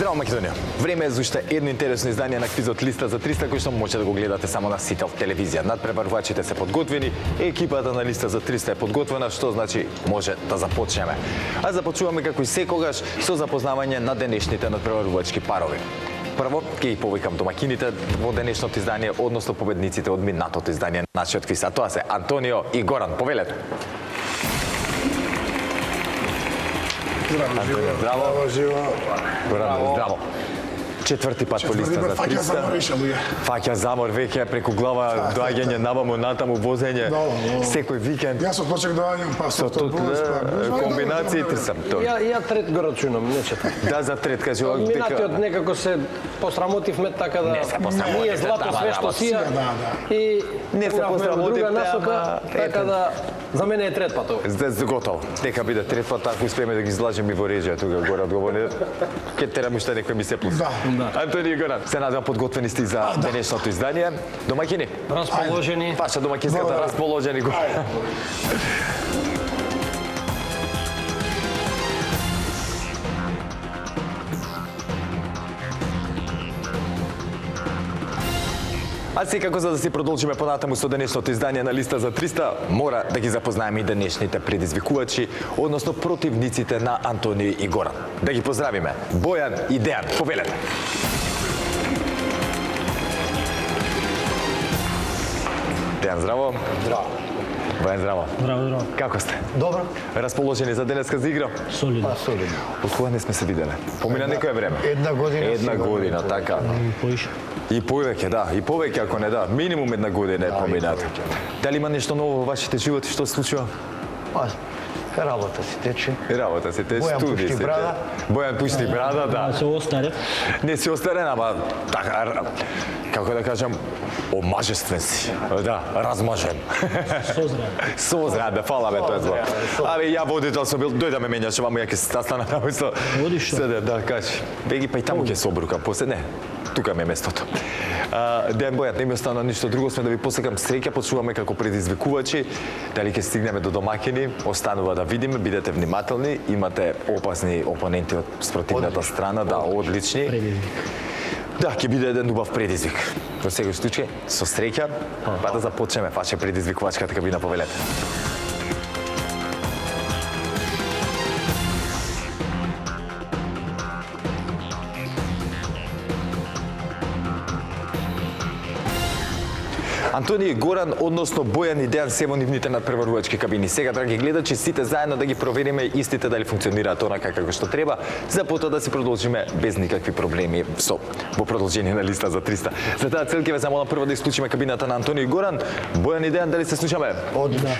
Здраво, Македонија! Време е за уште едно интересно издание на квизот Листа за 300, кој што може да го гледате само на Сител телевизија. Надпреварувачите се подготвени, екипата на Листа за 300 е подготвена, што значи може да започнеме. А започнуваме како и секогаш со запознавање на денешните надпреварувачки парови. Прво, ќе ги повикам домакините во денешното издание, односно победниците од минатото издание на нашиот квиз. А тоа се Антонио и Горан. Повелете! Здраво, живо. Горан, здраво. Четврти пат по Листа за 300. Фаќа замор веќе преку глава, доаѓање наваму натаму, возење секој викенд. Јас почнах доаѓам па со автобус, комбинации трсам. Ја трет го рачунам, не четврт. Да, за трет кажи ова дека минатиот некако се посрамотивме, така да ние злато све што сија и не се посрамотивме, така да за мене е трет пат ова. Готово. Дека биде трет пат, ако успееме да ги излажеме и во режија тука горе одговорни. Ке терам уште некој ми се плюс. Антонио и Горан, се надевам подготвени сте за денешното издание. Домакини? Расположени. Ваша домакинската расположени. А секако за да си продолжиме понатаму со денешното издание на Листа за 300, мора да ги запознаеме и денешните предизвикувачи, односно противниците на Антонио и Горан. Да ги поздравиме. Бојан и Дејан, повелете. Дејан, здраво. Здраво. Бојан, здраво. Здраво, здраво. Како сте? Добро. Расположени за денеска за игра? Солидно. Солидно. Од кога не сме се виделе? Помина некое време? Една година. Една година, така. И поише. И повеќе, да. И повеќе, ако не да. Минимум една година е помината. Дали има нешто ново во вашите животи што се случува? Работа си тече. Работа си тече, Бојан студи пушти си. брада. Бојан пушти брада, да. Се остаре. Не си остарен, ама така, како да кажам, омажествен си. Да, размажен. Созран. Созран, фала ме тоа зло. Абе, ја водител сум бил, дојда ме менјаш, ваму ја ќе се стана на место. Водиш што? Седе, да, кажи. Беги, па и таму ќе се обрукам, после не. Тука ми е местото. Дејан, Бојан, не ми остана ништо друго, сме да ви посекам среќа, почнуваме како предизвикувачи. Дали ќе стигнеме до домакини, останува да видиме, бидете внимателни, имате опасни опоненти од спротивната страна, да, одлични. Да, ќе биде еден убав предизвик. Во секој случај, со среќа, па да започнеме, ваша предизвикувачката кабина, повелете. Антонио и Горан, односно Бојан и Дејан се во нивните надпреварувачки кабини. Сега, драги гледачи, сите заедно да ги провериме истите дали функционираат онака како што треба, за потоа да си продолжиме без никакви проблеми во продолжение на Листа за 300. За таа цел ќе ве замолам прво да исклучиме кабината на Антонио и Горан. Бојан и Дејан, дали се слушаме? Одлично.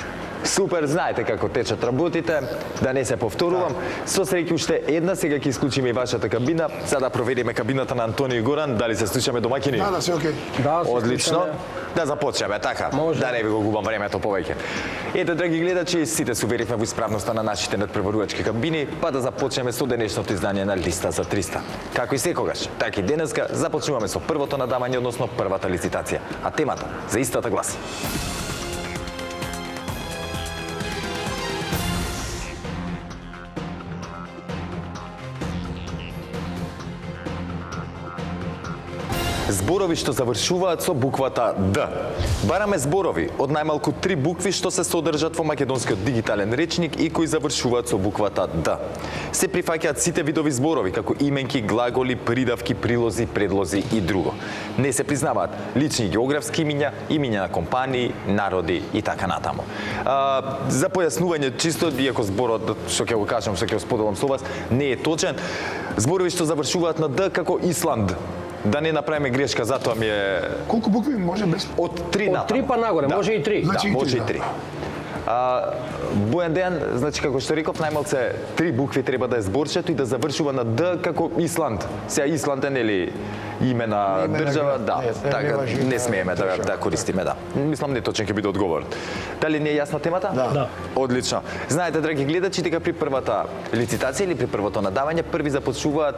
Супер, знаете како течат работите, да не се повторувам. Со среќа уште една, сега ќе исклучиме и вашата кабина, за да провериме кабината на Антонио и Горан, дали се слушаме домакини? Да, се окей. Да, се Одлично. слушаме. Да започнеме, така. Може. Да не ви го губам времето повеќе. Ете, драги гледачи, сите се уверивме во исправноста на нашите надпреварувачки кабини, па да започнеме со денешното издание на Листа за 300. Како и секогаш, така и денеска започнуваме со првото надавање, односно првата лицитација. А темата за истата гласи: зборови што завршуваат со буквата Д. Бараме зборови од најмалку 3 букви што се содржат во македонскиот дигитален речник и кои завршуваат со буквата Д. Се прифаќаат сите видови зборови, како именки, глаголи, придавки, прилози, предлози и друго. Не се признаваат лични географски имиња, имиња на компании, народи и така натаму. За појаснување, чисто, иако зборот, што ќе го кажам, што ќе го споделам со вас, не е точен, зборови што завршуваат на Д како Исланд. Да не направиме грешка, затоа ми е... Колку букви може без? Од 3 натаму. Од 3 па нагоре, може и 3. Да, може и 3. Бојан Дејан, значи како што реков, најмалце 3 букви треба да е зборчето и да завршува на Д како Исланд. Сега Исланд е нели име на држава, да, така не смееме да користиме, да. Мислам неточен ќе биде одговорот. Дали не е јасна темата? Да. Одлично. Знаете, драги гледачи, дека при првата лицитација или при првото надавање први започнуваат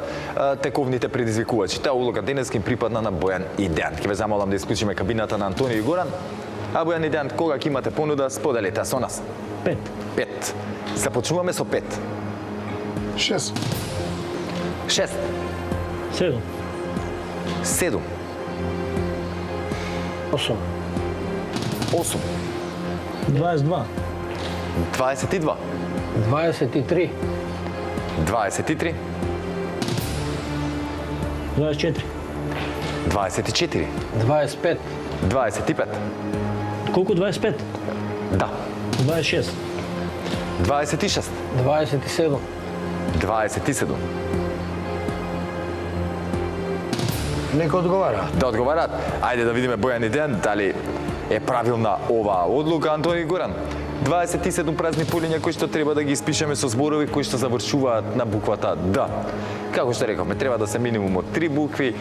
тековните предизвикувачи. Таа улога денеска им припадна на Бојан и Дејан. Ќе ве замолам да исклучиме кабината на Антонио и Горан. А Бојан и Дејан, кога ќе имате понуда, споделете со нас. 5. 5. Започнуваме со 5. 6. 6. 7. 7. 8. 8. 22. 22. 23. 23. 24. 24. 25. 25. Колку 25? Да. 26. 26. 27. 27. Нека одговара. Да одговарат. Ајде да видиме Бојан и Дејан дали е правилна оваа одлука. Антони Горан. 27 празни полиња кои што треба да ги испишеме со зборови кои што завршуваат на буквата Д. Како што рековме, треба да се минимум од 3 букви.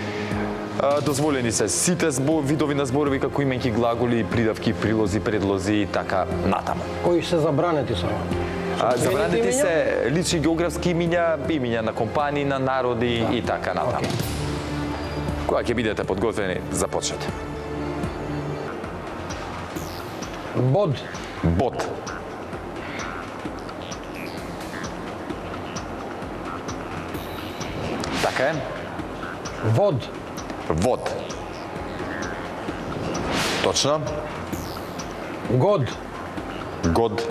Дозволени се сите видови на зборови како именки, глаголи, придавки, прилози, предлози и така натаму. Кои се забранети само? Забранети се лични географски имиња, имиња на компании, на народи и така натаму. Кога ќе бидете подготвени, започнете. Бод. Бод. Така е. Вод. Вод. Точно. Год. Год.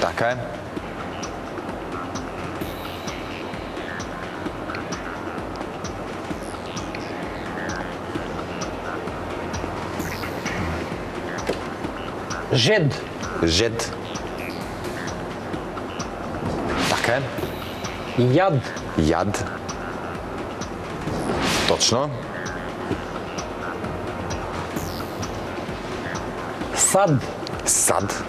Така е. Жед. Жед. Така е. Јад. Јад. Точно. Сад. Сад.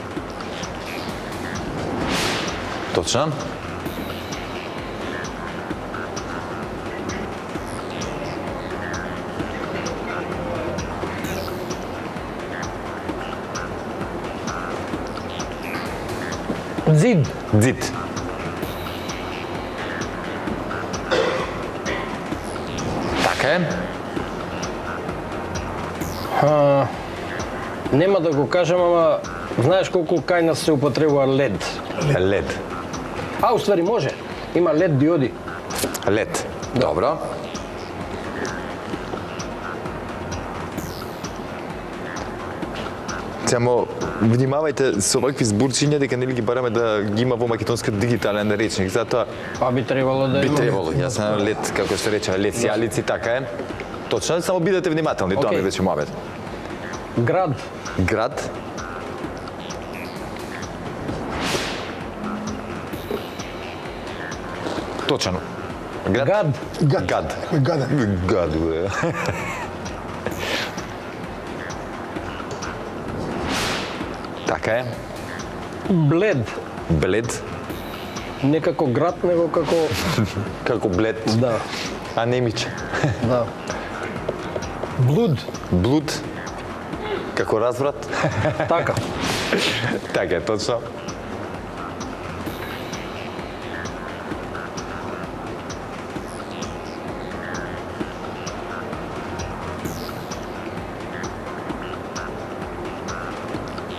Точно. Зид. Зид. Така е. Нема да го кажам, ама знаеш колку кај нас се употребува лед? Лед. Уствари може. Има лед диоди. Лед. Добро. Само внимавајте со овакви зборчиња дека нели ги бараме да ги има во македонскиот дигитален речник, затоа Би требало да би има. требало. Јас знам лед, како што рече, лед сјалици, така е. Точно, само бидете внимателни, тоа ми Океј. беше муабет. Град. Град. Точно. Град. Гад. Гад. Гад. Гаден. Гад, бе. Така е. Блед. Блед. Не како град, него како... Како блед. Да. Анемич. Да. Блуд. Блуд. Како разврат. Така. Така е, точно.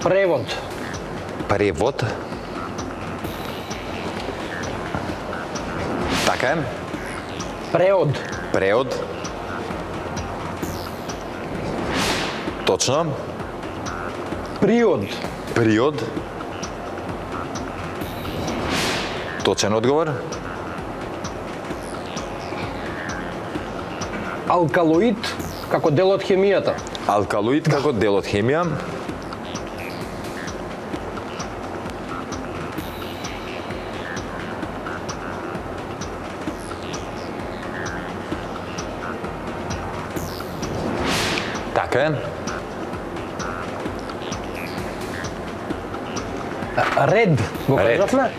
Превод. Превод. Така е. Преод. Преод. Точно. Приод. Приод. Точен одговор. Алкалоид како дел од хемијата. Алкалоид како дел од хемија. Така е. Ред. Го Ред. кажавме?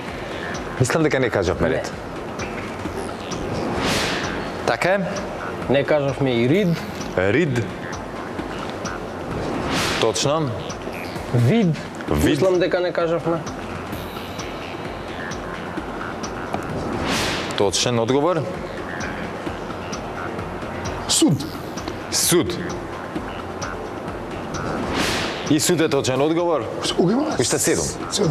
Мислам дека не кажавме ред. Така е. Не кажавме и рид. Рид. Точно. Вид. Вид. Мислам дека не кажавме. Точен одговор. Суд. Суд. И суд е точен одговор. Колку има? Уште 7. 7.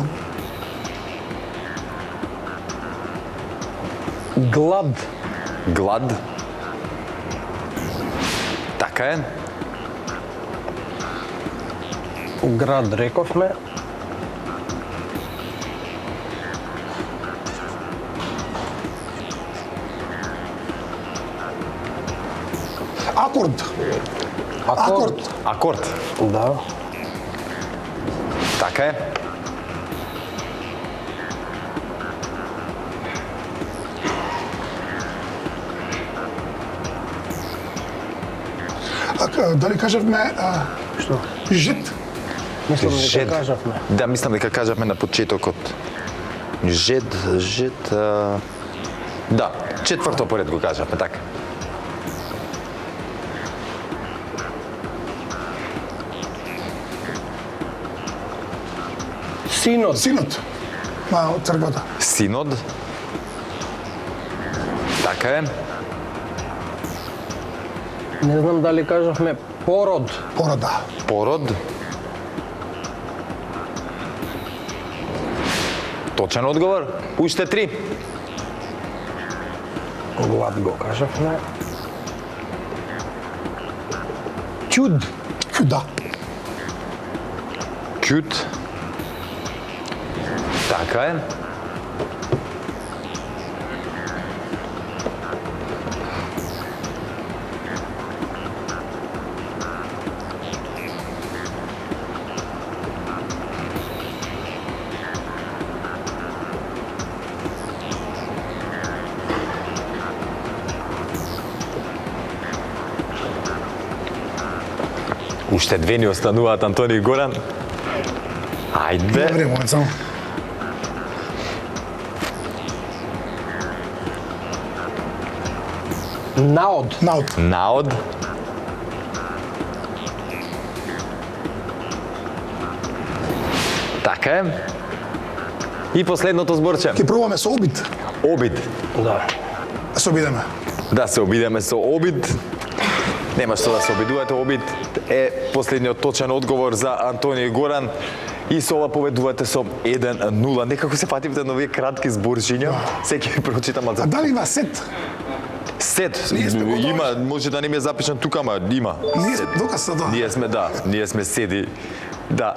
Глад. Глад. Така е. Град рековме. Акорд. Акорд. Акорд. Да. Така е. Дали кажавме Што? жит? Мислам Жед. дека кажавме. Да, мислам дека кажавме на почетокот. Жед. Да, четврто поред го кажавме, така. Синот. Синот на црквата. Синод. Така е. Не знам дали кажавме пород. Порода. Пород. Точен одговор. Уште 3. Глад го кажавме. Чуд. Чуда. Кют. Така е. Уште 2 ни остануваат, Антони и Горан. Ајде. Добре, момент само. Наод. Наут. Наод. Така е. И последното зборче. Ќе пробаме со обид. Обид. Да. Да се обидеме. Да се обидеме со обид. Нема што да се обидувате, обид е последниот точен одговор за Антони и Горан. И со ова победувате со 1-0. Некако се пативте на овие кратки зборчиња. Секи прочитам, А дали има сет? Сет, Ние сме готови. има, може да не ми е запишан тука, ама има. Ние доказ за тоа. Ние сме седи. Да.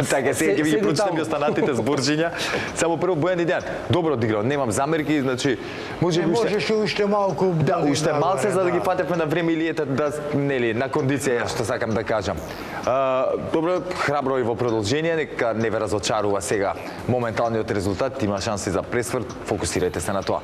Така, сега ќе ви ги Седи прочитам таму. и останатите зборчиња. Само прво Бојан и Дејан. Добро одиграл, немам замерки, значи може би уште Можеше уште малку. да, уште малце за да ги фатевме на време или ете да нели на кондиција што сакам да кажам. Добро, храбро и во продолжение, нека не ве разочарува сега моменталниот резултат, има шанси за пресврт, фокусирајте се на тоа.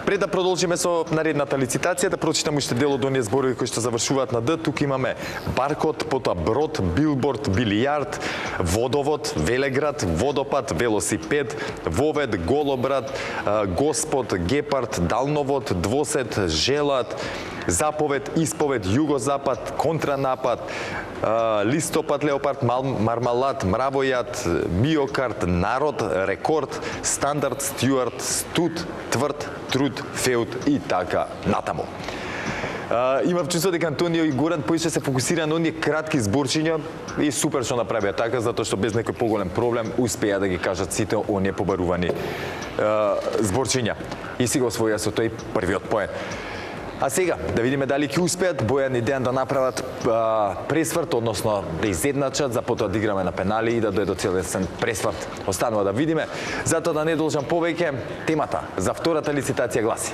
Пред да продолжиме со наредната лицитација, да прочитам уште дел од оние зборови кои што завршуваат на Д. Тука имаме баркод, потоа брод, билборд, билијард, водовод, велеград, водопад, велосипед, вовед, голобрат, господ, гепард, далновод, двосет, желат, заповед, исповед, југозапад, контранапад, листопад, леопард, мармалад, мравојат, миокард, народ, рекорд, стандард, стюард, студ, тврд, труд, феут и така натаму. Имав чувство дека Антонио и Горан поише се фокусира на оние кратки зборчиња и супер што направија така, затоа што без некој поголем проблем успеа да ги кажат сите оние побарувани зборчиња. И си го освоја со тој првиот поен. А сега, да видиме дали ќе успеат Бојан и Дејан да направат пресврт, односно да изедначат, за потоа да играме на пенали и да дојде до целесен пресврт. Останува да видиме. Затоа да не должам повеќе, темата за втората лицитација гласи.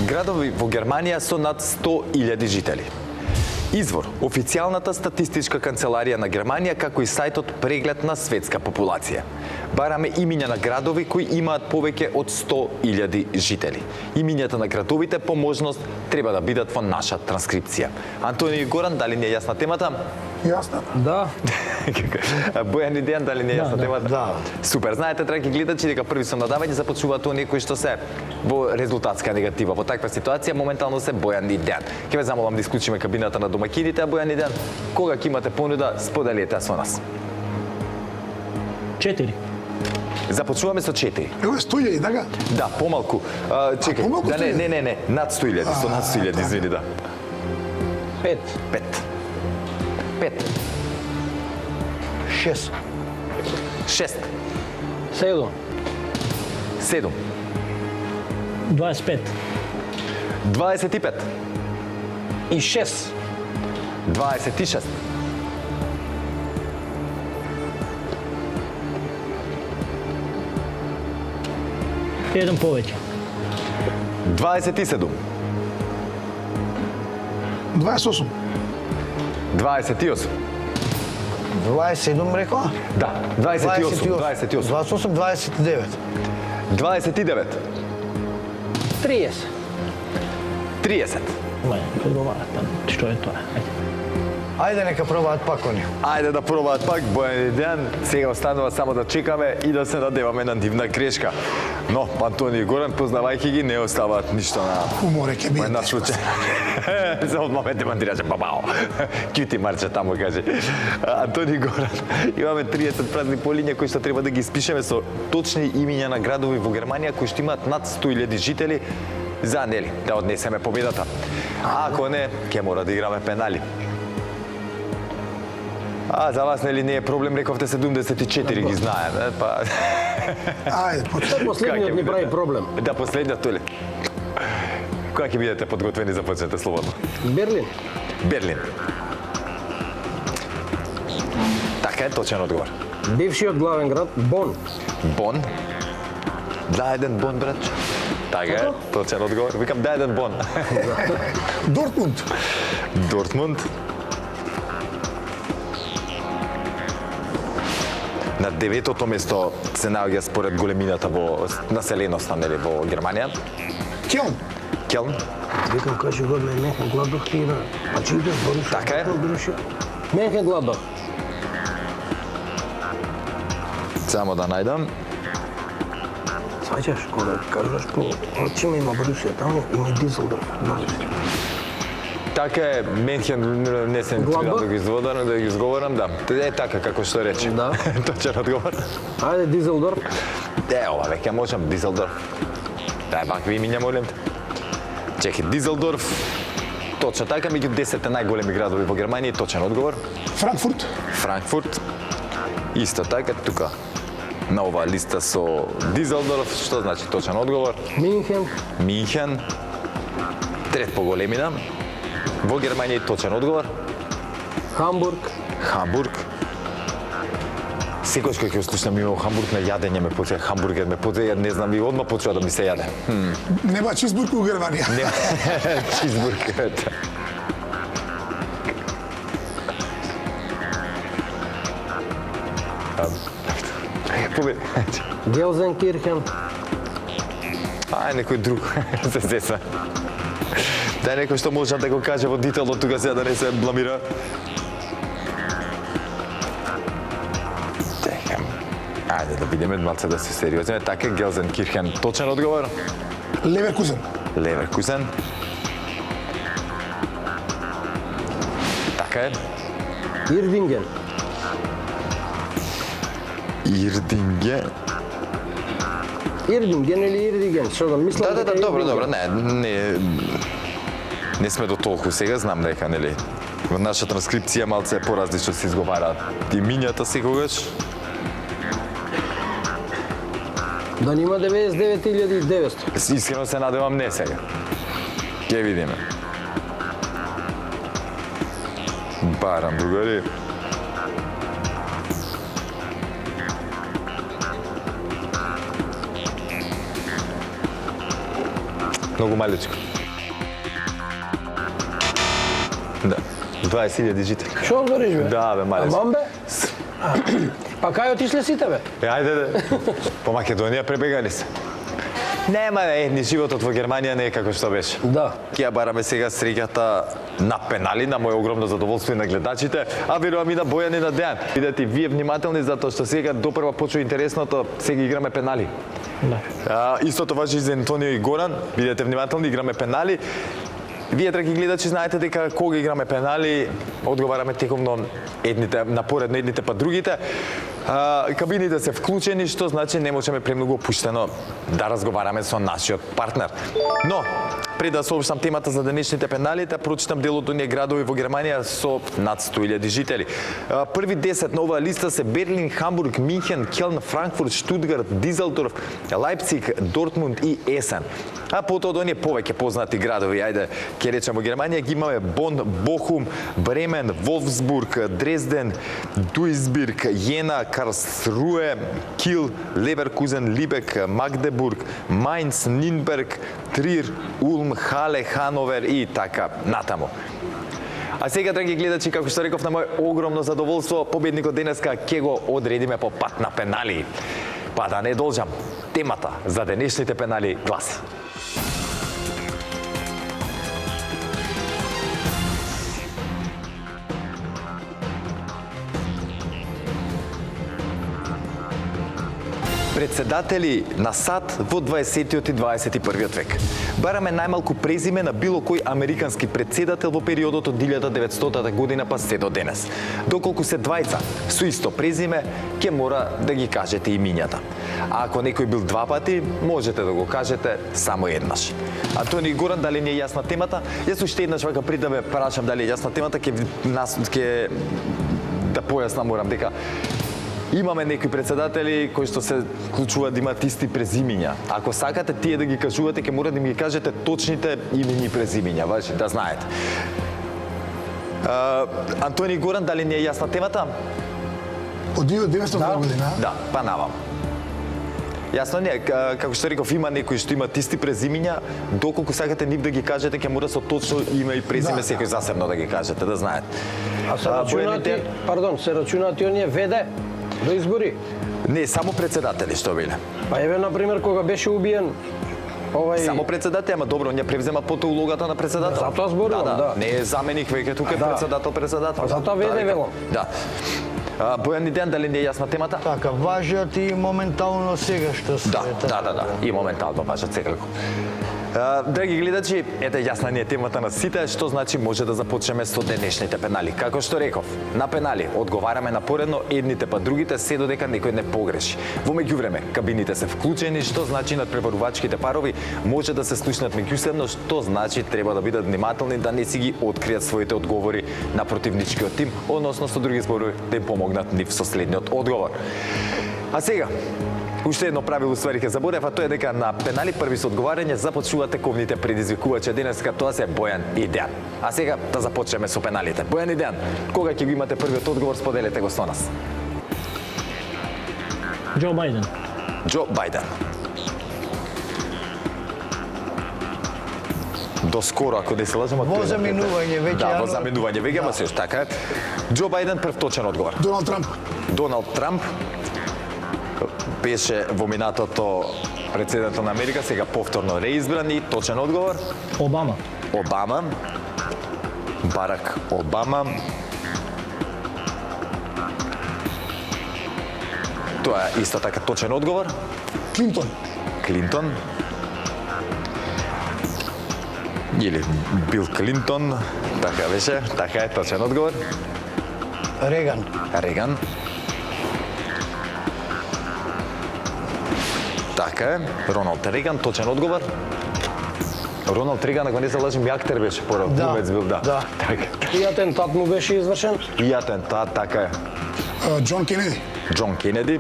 Градови во Германија со над 100.000 жители. Извор – официјалната статистичка канцеларија на Германија, како и сајтот Преглед на светска популација. Бараме имиња на градови кои имаат повеќе од 100.000 жители. Имињата на градовите по можност треба да бидат во наша транскрипција. Антони и Горан, дали не е јасна темата? Јасно. Да. Бојан и Дејан, дали не е јасна темата? да. Супер. Знаете, драги гледачи, дека први со надавање започнуваат оние кои што се во резултатска негатива. Во таква ситуација моментално се Бојан и Дејан. Ќе ве замолам да исклучиме кабината на домакините, а Бојан и Дејан, кога ќе имате понуда, споделете со нас. 4. Започнуваме со 4. Ево 100.000, така? Да, помалку. Чекај, помалку да 100.000? не, над 100.000, со над 100.000, извини, да. 5. 5. 5. 6. 6. 7. 7. 25. 25. И 6. 26. 1 повеќе. 27. 28. 28. 27 рекоа? Да, 28. 28. 28, 29. 29. 30. 30. Мај, одговара, што е тоа? Ајде. Ајде нека пробаат пак они. Ајде да пробаат пак, Бојан и Дејан. Сега останува само да чекаме и да се надеваме на дивна грешка. Но, Антони и Горан, познавајќи ги, не оставаат ништо на... Уморе ќе биде. На случај. За од момент демантираше бабао. Кјути марче таму, каже. Антони и Горан, имаме 30 празни полиња кои што треба да ги испишеме со точни имиња на градови во Германија кои што имаат над 100.000 жители за нели да однесеме победата. А ако не, ќе мора да играме пенали. А за вас нели не е проблем, рековте 74 ги знаеме, па... Ајде, почнем. Последниот ни прави проблем. Да, последниот толи. Кога ќе бидете подготвени за почнете слободно? Берлин. Берлин. Така е, точен одговор. Бившиот главен град Бон. Бон. Да, еден Бон, братче. Така е, точен одговор. Викам, да, еден Бон. Дортмунд. Дортмунд. На 9-тото место се наоѓа според големината во населеноста, нели, во Германија. Келн. Келн. Викам, кажи го на Менхен Гладбах ти на... А чи идеш, Борусија? Така е. Менхен Гладбах. Само да најдам. Сваќаш, кога кажеш по... Очиме има Борусија таму, има и Дизелдорф. Така е, Менхен не се Гладбах? да ги изговорам, да. Е така како што рече. Да. Точен одговор. Ајде, Дизелдорф. Ова веќе можам, Дизелдорф. Да, вакви имиња молим те. Чекай, Дизелдорф. Точно така, меѓу 10 најголеми градови во Германија, точен одговор. Франкфурт. Франкфурт. Исто така, тука на оваа листа со Дизелдорф, што значи точен одговор. Минхен. Минхен. Трет по големина. Во Германија точен одговор. Хамбург. Хамбург. Секојаш кој ќе слушнам име Хамбург на јадење ме почува, хамбургер ме почува, не знам, и одма почува да ми се јаде. Нема чизбург у Германија. Не, чизбург. Победи. Гелзенкирхен. Ај, некој друг се сеса. Дај некој што може да го каже водителот тука сега да не се бламира. Чекам. Ајде да бидеме малце да се сериозни. Така, Гелзенкирхен. Точен одговор? Леверкузен. Леверкузен. Така е. Ирвинген. Ирдинген. Ирвинген или Ирвинген, што да мислам Да, дека добро, Ирвинген. не сме до толку сега, знам дека, нели, во наша транскрипција малце поразлично се изговараат имињата секогаш. Да нема 99.900. Искрено се надевам не сега. Ќе видиме. Барам, другари. Многу малечко. Да. 20.000 жители. Што одговориш, бе? Да, бе, малечко. Аман, бе? Па кај отишле сите, бе? Ајде, по Македонија пребегали се. Нема, ни животот во Германија не е како што беше. Да. Ќе ја бараме сега среќата на пенали, на моје огромно задоволство и на гледачите, а верувам и на Бојан и на Дејан. Бидете вие внимателни затоа што сега допрва почува интересното, сега играме пенали. Да. Истото важи и за Антонио и Горан, бидете внимателни, играме пенали. Вие, драги гледачи, знаете дека кога играме пенали, одговараме тековно едните напоредно едните па другите. Кабините се вклучени, што значи не можеме премногу опуштено да разговараме со нашиот партнер. Но, пред да соопштам темата за денешните пенали, да прочитам дел од оние градови во Германија со над 100.000 жители. Први 10 на оваа листа се Берлин, Хамбург, Минхен, Келн, Франкфурт, Штутгарт, Дизелдорф, Лајпциг, Дортмунд и Есен. А потоа од оние повеќе познати градови, ајде, ќе речем во Германија, ги имаме Бон, Бохум, Бремен, Волфсбург, Дрезден, Дуисбург, Јена, Карлсруе, Кил, Леверкузен, Либек, Магдебург, Мајнц, Нинберг, Трир, Улм, Хале, Хановер и така натаму. А сега, драги гледачи, како што реков, на моје огромно задоволство, победникот денеска ќе го одредиме по пат на пенали. Па да не должам, темата за денешните пенали гласи. Председатели на САД во 20-тиот и 21-виот век. Бараме најмалку презиме на било кој американски председател во периодот од 1900 година па се до денес. Доколку се двајца со исто презиме, ќе мора да ги кажете имињата. А ако некој бил два пати, можете да го кажете само еднаш. Антони Горан, дали не е јасна темата? Јас уште еднаш вака пред да ве прашам дали е јасна темата, ќе да појаснам морам дека имаме некои председатели кои што се вклучуваат да имаат исти презимиња. Ако сакате тие да ги кажувате, ќе мора да ми ги кажете точните имени и презимиња, важи, да знаете. Антони Горан, дали не е јасна темата? Од 1900 година? Да, па навам. Јасно не, како што реков, има некои што имаат исти презимиња, доколку сакате нив да ги кажете, ќе мора со точно име и презиме секој засебно да ги кажете, да знаете. А се рачунати, се рачунати оние ВД до избори? Не, само председатели што биле. Па еве, например, кога беше убиен Само председател, ама добро, ние превзема потоа улогата на председател. Затоа зборувам, да. Не е заменик, веќе тука е председател. Затоа ВД велам. Да. Бојан Идејан, дали не е јасна темата? Така, важат и моментално сега што се. Да. И моментално важат секако. Драги гледачи, ете јасна ни е темата на сите, што значи може да започнеме со денешните пенали. Како што реков, на пенали одговараме напоредно едните па другите, се додека некој не погреши. Во меѓувреме, кабините се вклучени, што значи надпреварувачките парови може да се слушнат меѓусебно, што значи треба да бидат внимателни да не си ги откријат своите одговори на противничкиот тим, односно со други зборови да им помогнат нив со следниот одговор. А сега, уште едно правило ствари ќе заборев, а тоа е дека на пенали први со одговарање започнуваат тековните предизвикувачи. Денеска тоа се Бојан и Дејан. А сега да започнеме со пеналите. Бојан и Дејан, кога ќе го имате првиот одговор, споделете го со нас. Џо Бајден. Џо Бајден. Доскоро, ако не се лажам, Во заминување веќе. Да, во заминување веќе, ама се така е. Џо Бајден, прв точен одговор. Доналд Трамп. Доналд Трамп беше во минатото председател на Америка, сега повторно реизбран и точен одговор. Обама. Обама. Барак Обама. Тоа е исто така точен одговор. Клинтон. Клинтон. Или Бил Клинтон. Така беше, така е точен одговор. Реган. Реган. Така е, Роналд Реган, точен одговор. Роналд Реган, ако не се лажам, и актер беше порав, глумец бил, да. Така. И атентат му беше извршен? И атентат, така е. Џон Кенеди. Џон Кенеди.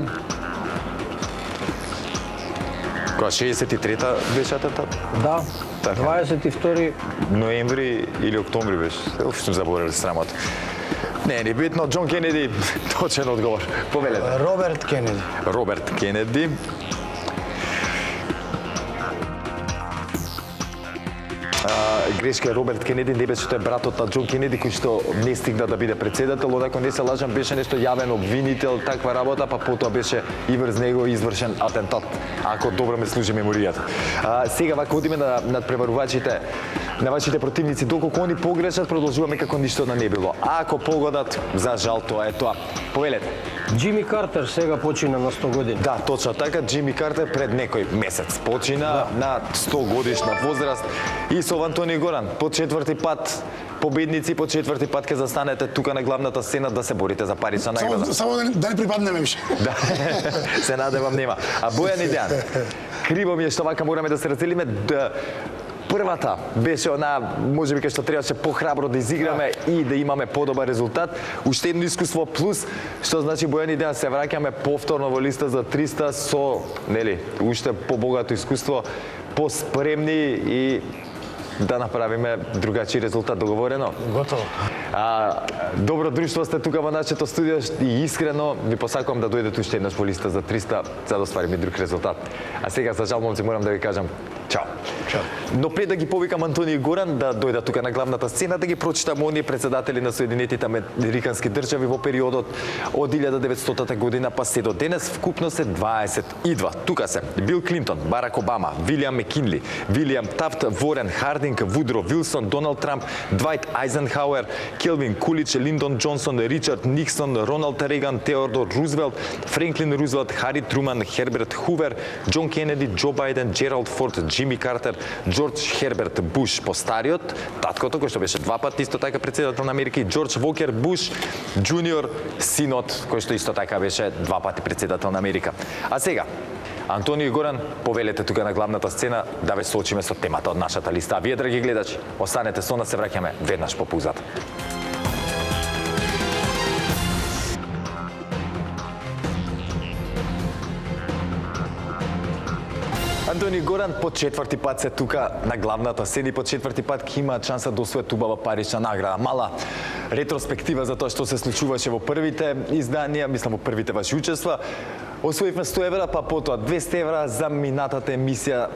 Која 63-та беше атентат? Да. Така. 22 Ноември или октомври беше. Сум заборали срамота. Не е битно, Џон Кенеди, точен одговор. Повелете. Роберт Кенеди. Роберт Кенеди. Грешка, Роберт Кенеди не беше, тој е братот на Џон Кенеди кој што не стигна да биде председател, одако не се лажам беше нешто јавен обвинител, таква работа, па потоа беше и врз него извршен атентат, ако добро ме служи меморијата. Сега вака одиме на надпреварувачите на вашите противници, доколку они погрешат, продолжуваме како ништо да не било. А ако погодат, за жал тоа е тоа. Повелете. Джими Картер сега почина на 100 години. Да, точно така, Джими Картер пред некој месец почина на 100 годишна возраст и со Антони Горан по 4-ти пат победници, по 4-ти пат ќе застанете тука на главната сцена да се борите за парична награда. Само да не припаднеме више. Да, се надевам нема. А Бојан и Дејан, криво ми е што вака мораме да се разделиме. Првата беше она, можеби кај што требаше похрабро да изиграме и да имаме подобар резултат. Уште едно искуство плюс, што значи Бојан и Дејан се враќаме повторно во листа за 300 со, нели, уште побогато искуство, поспремни и да направиме другачи резултат, договорено. Готово. Добро друштво сте тука во нашето студио и искрено ви посакувам да дојдете уште еднаш во листа за 300 за да оствариме друг резултат. А сега за жал момци морам да ви кажам чао. Чао. Но пред да ги повикам Антони и Горан да дојдат тука на главната сцена, да ги прочитам оние председатели на Соединетите американски држави во периодот од 1900 година па се до денес, вкупно се 22. Тука се Бил Клинтон, Барак Обама, Вилијам Мекинли, Вилијам Тафт, Ворен Хардинг, Вудро Вилсон, Доналд Трамп, Двајт Ајзенхауер, Келвин Кулич, Линдон Џонсон, Ричард Никсон, Роналд Реган, Теодор Рузвелт, Френклин Рузвелт, Хари Труман, Херберт Хувер, Џон Кенеди, Џо Бајден, Джералд Форд, Джими Картер, Џорџ Херберт Буш постариот, таткото кој што беше два пати исто така председател на Америка, и Џорџ Вокер Буш Џуниор, синот кој што исто така беше два пати председател на Америка. А сега Антони и Горан, повелете тука на главната сцена да ве соочиме со темата од нашата листа. А вие, драги гледачи, останете со нас, се враќаме веднаш по паузата. Антони и Горан по 4-ти пат се тука на главната сцена и по 4-ти пат ќе имаат шанса да освојат убава парична награда. Мала ретроспектива за тоа што се случуваше во првите изданија, мислам во првите ваши учества. Освоивме 100 евра, па потоа 200 евра за минатата емисија.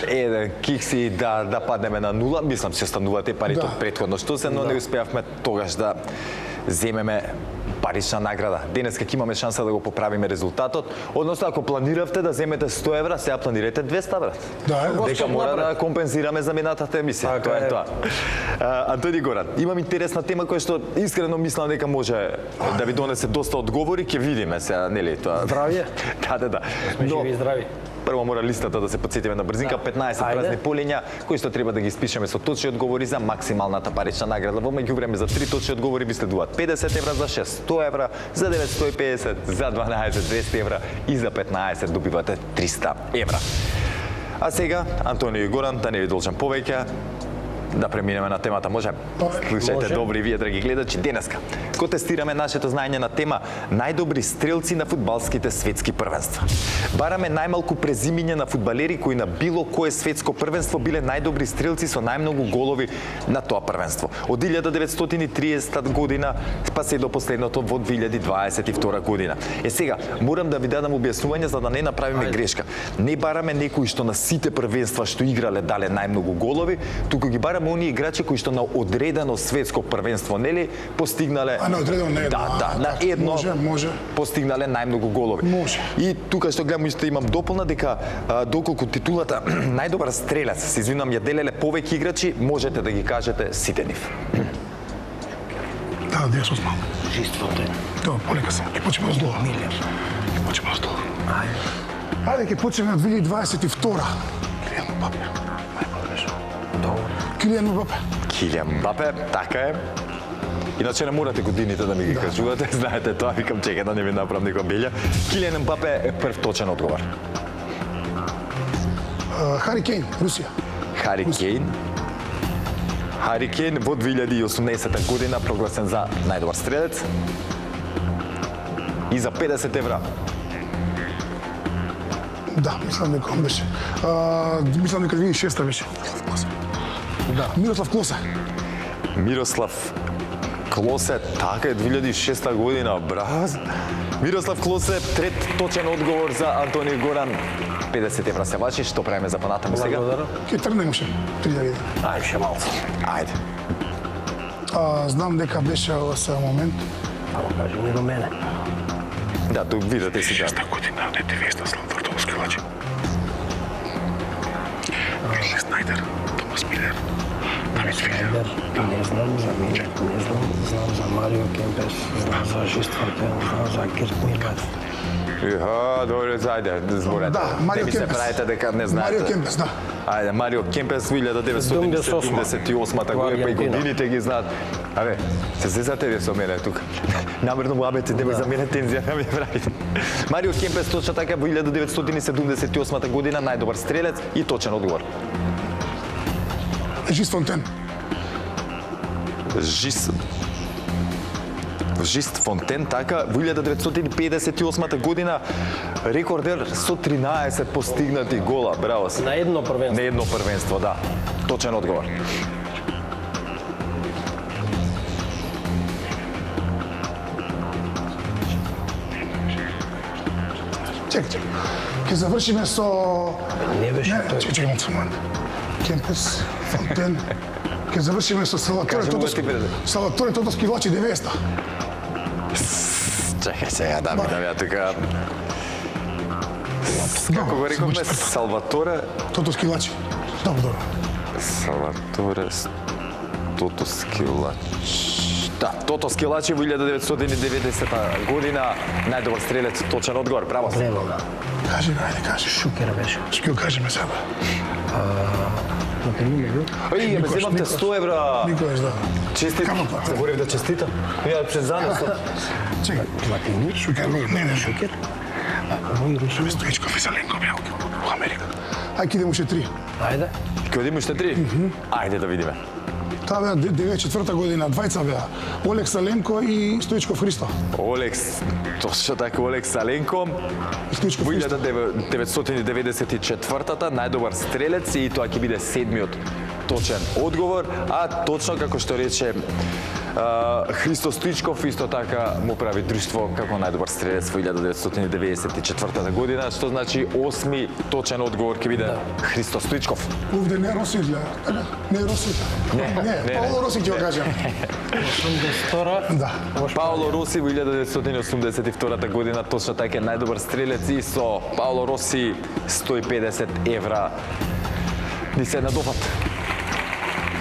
Еден кикси да паднеме на нула. Мислам, се останувате парите од претходно што се, но не успеавме тогаш да земеме парична награда. Денеска ќе имаме шанса да го поправиме резултатот. Односно, ако планиравте да земете 100 евра, сега планирате 200 евра. Дека мора да компензираме за минатата емисија. Тоа е тоа. Антони Горан, имам интересна тема која што искрено мислам дека може да ви донесе доста одговори, ќе видиме сега, нели тоа. Здравје. Да. Живи и здрави. Прво мора листата да се подсетиме на брзинка, 15 празни полиња, кои што треба да ги испишеме со точни одговори за максималната парична награда. Во меѓувреме за 3 точни одговори ви следуваат 50 евра, за 6 100 евра, за 9 150, за 12 200 евра и за 15 добивате 300 евра. А сега, Антони и Горан, да не ви должам повеќе, да преминеме на темата, може? Слушајте добри вие, драги гледачи, денеска го тестираме нашето знаење на тема најдобри стрелци на фудбалските светски првенства. Бараме најмалку презимиња на фудбалери кои на било кое светско првенство биле најдобри стрелци со најмногу голови на тоа првенство. Од 1930 година па се до последното во 2022 година. Сега, морам да ви дадам објаснување за да не направиме грешка. Не бараме некои што на сите првенства што играле дале најмногу голови, туку ги бараме оние играчи кои што на одредено светско првенство, нели, постигнале на одредено не едно. на едно може. постигнале најмногу голови. Може. И тука што гледам исто имам дополна дека доколку титулата најдобар стрелец, се извинувам, ја делеле повеќе играчи, можете да ги кажете сите нив. Да, ја сум малку. Жиството е. Тоа, полека се. Ќе почнеме од долу. Милер. Ќе почнеме од долу. Ајде. Ајде, ќе почнеме од 2022. Килијан Мбапе. Килијан Мбапе. Килијан Мбапе, така е. Иначе не морате годините да ми ги кажувате, знаете тоа, викам чекај да не ви направам некоја белја. Килијан Мбапе е прв точен одговор. Хари Кейн, Русија. Хари Кейн. Хари Кейн во 2018 година прогласен за најдобар стрелец. И за 50 евра. Да, мислам дека он беше. Мислам дека 2006 беше. Да. Мирослав Клосе. Мирослав Клосе, така е 2006 година, браз. Мирослав Клосе, трет точен одговор за Антони Горан. 50 евра се ваши, што правиме за понатаму сега? Ке тргнем ше 3000. Ајде, ше малку. Ајде. Знам дека беше во сега момент. Само кажи ми до мене. Да, тук видите си да. Година, не девеста славдортовски лачи. Вилли Снайдер, Томас Милер, Снайдер, не знам за Милер, не знам за Марио Кемпес, знам за Жист Фонтен, знам за Герт Милер. Добре, ајде, зборете. Да, Марио Не ми се Кемпес. правите дека не знаете. Марио Кемпес, да. Ајде, Марио Кемпес 1978 година, па и годините ги знаат. Абе, се зезате ли со мене тука? Намерно му абете, немој за мене тензија да ми правите. Марио Кемпес точно така во 1978 година најдобар стрелец и точен одговор. Жист Фонтен. Жист Фонтен, така, во 1958 година рекордер со 13 постигнати гола. Браво се. На едно првенство. На едно првенство, да. Точен одговор. Чекај. Ќе завршиме со... Не беше тој. Чекај малку момент. Кемпес, Фонтен. Ќе завршиме со Салваторе Кажи му Тотоски. ти, бре. Салваторе Тотоски Лачи 900. Чекај сега, да ја тука. Како го рековме? Салваторе... Тотоски Лачи. Добро. Салваторе Тотоски Лачи. Да, Тотоски Лачи во 1990 година најдобар стрелец, точен одговор, право се. Лево, да. Кажи, ајде, кажи. Шукер беше. Шкил, кажи ме сега. На Пелиме бил. Ей, ме земавте 100 евра. Никош, да. Честит. Камо па. Заборев да честитам. Ја пред заносот. Чекај. Платини? Шукер, не. Шукер? Мој руси. Ме Стоичков и Заленко беа во Америка. Ајде, идем уште 3. Ајде. Ќе одиме уште 3? Ајде да видиме. Таа беа 94-та година, двајца беа. Олег Саленко и Стоичков Христо. Олекс, точно така, Олекс Саленко. И Стоичков Во Христо. 1994-та најдобар стрелец и тоа ќе биде седмиот точен одговор, а точно како што рече Христо Стоичков исто така му прави друштво како најдобар стрелец во 1994 година, што значи 8ми точен одговор ќе биде Христо Стоичков. Овде не Роси гледа. Така? Не Роси. Не, Пауло Роси ќе го кажам. 82-ра. Да. Пауло Роси во 1982 година точно така е најдобар стрелец и со Пауло Роси 150 евра ни се надофат.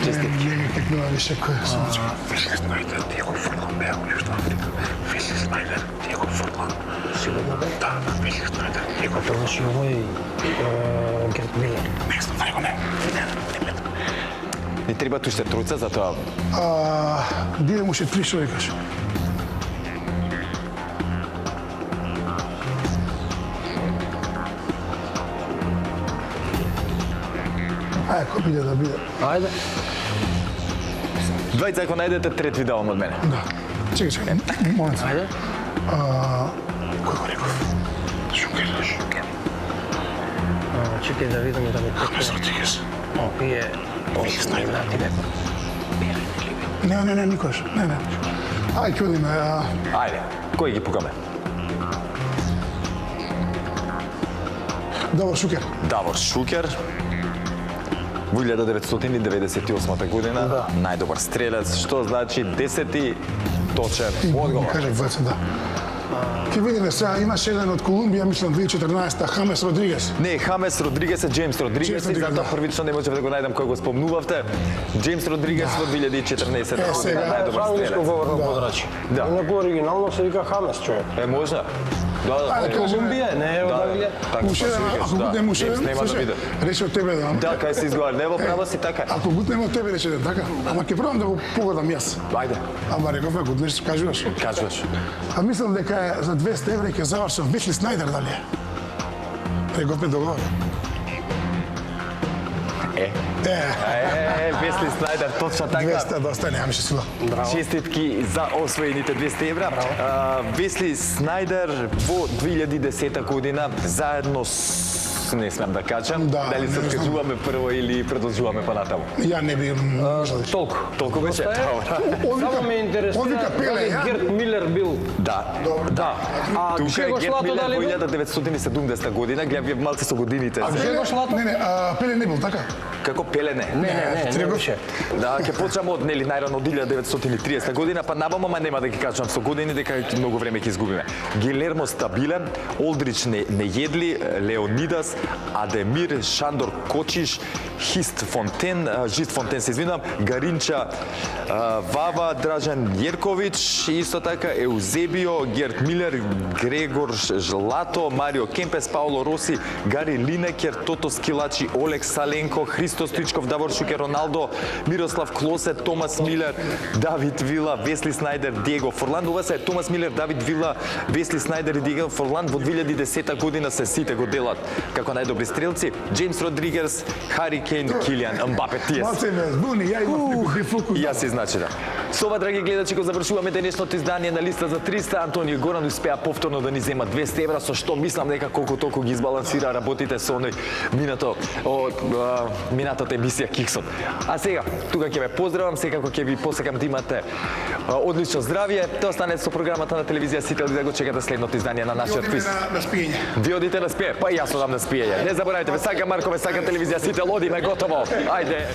Честит. Не ми текнува више кој е случај. Весли Снайдер, Диего Форлан беа во Јужна Африка. Весли Снайдер, Диего Форлан. Сигурно бе? Да, Весли Снайдер, Диего Тоа значи овој Герт Милер. Не знам, него не. Ни треба уште тројца, затоа Дидем уште 3 што викаш. Ајде, кој биде да биде. Ајде. двајца ако најдете трет ви давам од мене. Да. Чекај, момент. Ајде. Кој го реков? Шукер. Чекај да видиме да ми Хамес Родригес. Опие. Весли Снайдер. Не, никош. Не. Ајде, ќе одиме. Ајде, кој ги пукаме? Давор Шукер. Давор Шукер. Во 1998 година најдобар стрелец, што значи 10ти точен одговор. Кажа двајца, да. Ќе видиме сега, имаше еден од Колумбија, мислам 2014-та, Хамес Родригес. Не, Хамес Родригес е Джеймс Родригес, Джеймс и Родригес, затоа да. првично не можев да го најдам кој го спомнувавте. Джеймс Родригес во 2014 година сега, најдобар Англиско стрелец. говорно подрачје. Да. Инаку оригинално се вика Хамес, човек. Е, можна. Да, Ајде, кажеме. Колумбија, не е од Англија. Така Уште еден, ако гутнем уште еден, нема да биде. рече од тебе да. Да, кај се изговар, не во право си така. Ако гутнем од тебе рече еден, така? Ама ќе пробам да го погодам јас. Ајде, Ама рековме, гутнеш, кажуваш. кажуваш. А мислам дека е за 200 евра ќе завршам Весли Снайдер, дали е? Рековме договор. Весли Снайдер, точно така. 200 доста немаше сила. Честитки за освоените 200 евра. Весли Снайдер во 2010 година заедно с не смеам да кажам, Да, дали се не знам. откажуваме прво или продолжуваме понатаму. Ја не би можел. Толку. Толку беше? Само ме Он интересира вика Пеле, дали ја? Герт Милер бил. Да. Да. А Тука е Жего Герт Шлато Милер дали во бил? 1970 година, гледам вие малце со годините. Жего Шлато? Не, Пеле не бил, така? Како Пелене. Не Требав. беше. Да, ќе почнеме од нели најрано од 1930 година, па навамо, ама нема да ги кажам со години дека многу време ќе изгубиме. Гилермо Стабилен, Олдрич не едли, Леонидас, Адемир, Шандор Кочиш, Жист Фонтен, се извинувам, Гаринча Вава, Дражан Јерковиќ, исто така Еузебио, Герт Милер, Грегор Жлато, Марио Кемпес, Пауло Роси, Гари Линекер, Тото Скилачи, Олег Саленко, Христо Стоичков, Давор Шукер, Роналдо, Мирослав Клосе, Томас Милер, Давид Вила, Весли Снајдер, Диего Форланд. Ова се Томас Милер, Давид Вила, Весли Снајдер и Диего Форланд во 2010 година се сите го делат како најдобри стрелци. Джеймс Родригес, Хари Кейн, Килиан Мбапе, тие се. Малце ме збуни, ја имам дифукус. Јас си значи да. Со ова, драги гледачи, го завршуваме денешното издание на листа за 300. Антонио Горан успеа повторно да ни зема 200 евра, со што мислам дека колку толку ги избалансира работите со оној минатата емисија Киксот. А сега, тука ќе ме поздравам, секако ќе ви посекам да имате одлично здравје. Те останете со програмата на телевизија Сител да го чекате следното издание на нашиот квиз. На спиење. Ви одите на спиење, па и јас одам на спиење. Не заборавајте, ве сака Марко, ве сака телевизија Сител, одиме готово. Ајде.